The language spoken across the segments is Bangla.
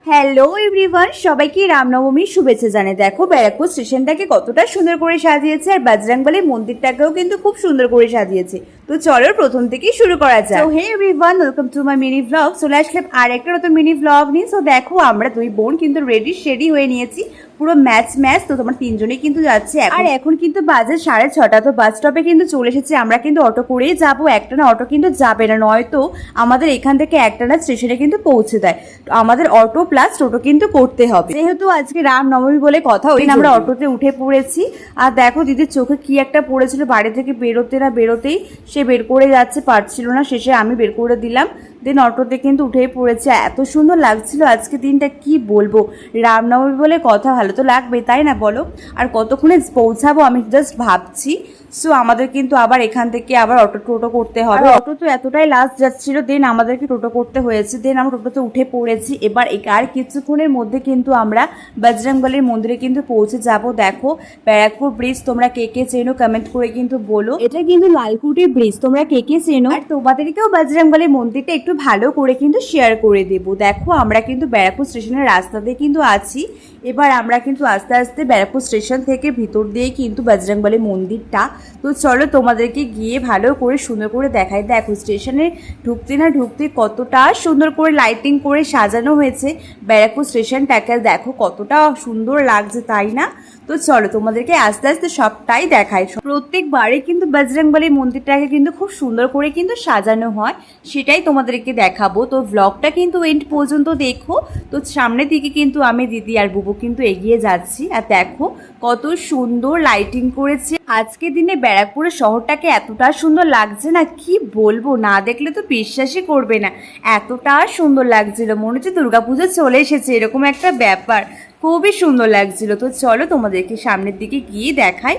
হ্যালো এভরিওয়ান, সবাইকে রামনবমীর শুভেচ্ছা জানাই। দেখো ব্যারাকপুর স্টেশনটাকে কতটা সুন্দর করে সাজিয়েছে, আর বজরংবলী মন্দিরটাকেও কিন্তু খুব সুন্দর করে সাজিয়েছে। তো চলো প্রথম থেকেই শুরু করা যাক। তো hey everyone, welcome to my mini blog. চলে আসলাম আর একটা নতুন মিনি ব্লগ নিয়ে। তো দেখো আমরা দুই বোন কিন্তু রেডি হয়ে নিয়েছি, পুরো ম্যাচ। তো তোমার তিনজনেই কিন্তু যাচ্ছে, আর এখন কিন্তু বাজে 6:30। তো বাস স্টপে কিন্তু চলে এসেছে। আমরা কিন্তু অটো করেই যাবো, একটা না অটো কিন্তু যাবে না, নয়তো আমাদের এখান থেকে একটা না স্টেশনে কিন্তু পৌঁছে দেয়। তো আমাদের অটো প্লাস টোটো কিন্তু করতে হবে, যেহেতু আজকে রামনবমী বলে কথা। ওই আমরা অটোতে উঠে পড়েছি। আর দেখো দিদির চোখে কি একটা পড়েছিল, বাড়ি থেকে বেরোতেই সে বের করে যাচ্ছে, পারছিল না, শেষে আমি বের করে দিলাম। দেন অটোতে কিন্তু উঠেই পড়েছে। এত সুন্দর লাগছিল আজকে দিনটা, কি বলবো। রামনবমী বলে কথা, ভালো তো লাগবে তাই না বলো। আর কতক্ষণে পৌঁছাবো আমি জাস্ট ভাবছি। সো আমাদের কিন্তু আবার এখান থেকে আবার টোটো করতে হবে। অটো তো এতটাই লাস্ট যাচ্ছিল, দেন আমাদেরকে টোটো করতে হয়েছে। দেন আমরা টোটোতে উঠে পড়েছি। এবার আর কিছুক্ষণের মধ্যে কিন্তু আমরা বজরংবলীর মন্দিরে কিন্তু পৌঁছে যাব। দেখো ব্যারাকপুর ব্রিজ তোমরা কে কে চেনো কমেন্ট করে কিন্তু বলো। এটা কিন্তু লালকুটি ব্রিজ, তোমরা কে কে চেনো, আর তোমাদেরকেও বজরংবলী মন্দিরটা একটু ভালো করে কিন্তু শেয়ার করে দেবো। দেখো আমরা কিন্তু ব্যারাকপুর স্টেশনের রাস্তাতে কিন্তু আছি। এবার আমরা কিন্তু আস্তে আস্তে ব্যারাকপুর স্টেশন থেকে ভিতর দিয়ে কিন্তু বজরংবলী মন্দিরটা। তো চলো তোমাদেরকে গিয়ে ভালো করে সুন্দর করে দেখাই। দেখো স্টেশনে ঢুকতে কতটা সুন্দর করে লাইটিং করে সাজানো হয়েছে ব্যারাকপুর স্টেশনটাকে। দেখো কতটা সুন্দর লাগছে, তাই না? তো চলো তোমাদেরকে আস্তে আস্তে সবটাই দেখাই। প্রত্যেকবারে কিন্তু বজরংবলী মন্দিরটাকে কিন্তু খুব সুন্দর করে কিন্তু সাজানো হয়, সেটাই তোমাদেরকে দেখাবো। তো ব্লগটা কিন্তু এন্ড পর্যন্ত দেখো। তো সামনের দিকে কিন্তু আমি, দিদি আর বুবু কিন্তু এগিয়ে যাচ্ছি। আর দেখো কত সুন্দর লাইটিং করেছে আজকে দিনে। ব্যারাকপুরের শহরটাকে এতটা সুন্দর লাগছে না, কি বলবো, না দেখলে তো বিশ্বাসই করবে না, এতটা সুন্দর লাগছিল, মনে হচ্ছে দুর্গাপুজো চলে এসেছে, এরকম একটা ব্যাপার। খুবই সুন্দর লাগছিল। তো চলো তোমাদেরকে সামনের দিকে গিয়ে দেখাই।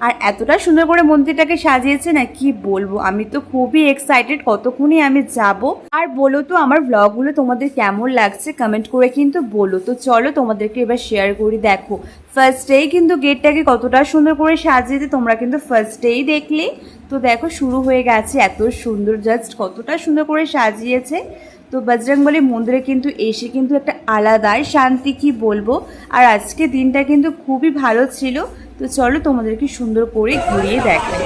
আর এতটা সুন্দর করে মন্দিরটাকে সাজিয়েছে না, কি বলবো, আমি তো খুবই এক্সাইটেড কতক্ষণই আমি যাব। আর বলো তো আমার ব্লগগুলো তোমাদের কেমন লাগছে কমেন্ট করে কিন্তু বলো। তো চলো তোমাদেরকে এবার শেয়ার করি। দেখো ফার্স্টেই কিন্তু গেটটাকে কতটা সুন্দর করে সাজিয়েছে, তোমরা কিন্তু ফার্স্টেই দেখলে। তো দেখো শুরু হয়ে গেছে, এত সুন্দর, জাস্ট কতটা সুন্দর করে সাজিয়েছে। তো বজরংবলী মন্দিরে কিন্তু এসে কিন্তু একটা আলাদাই শান্তি, কি বলবো। আর আজকে দিনটা কিন্তু খুবই ভালো ছিল। তো চলো তোমাদেরকে সুন্দর করে ঘুরিয়ে দেখাই।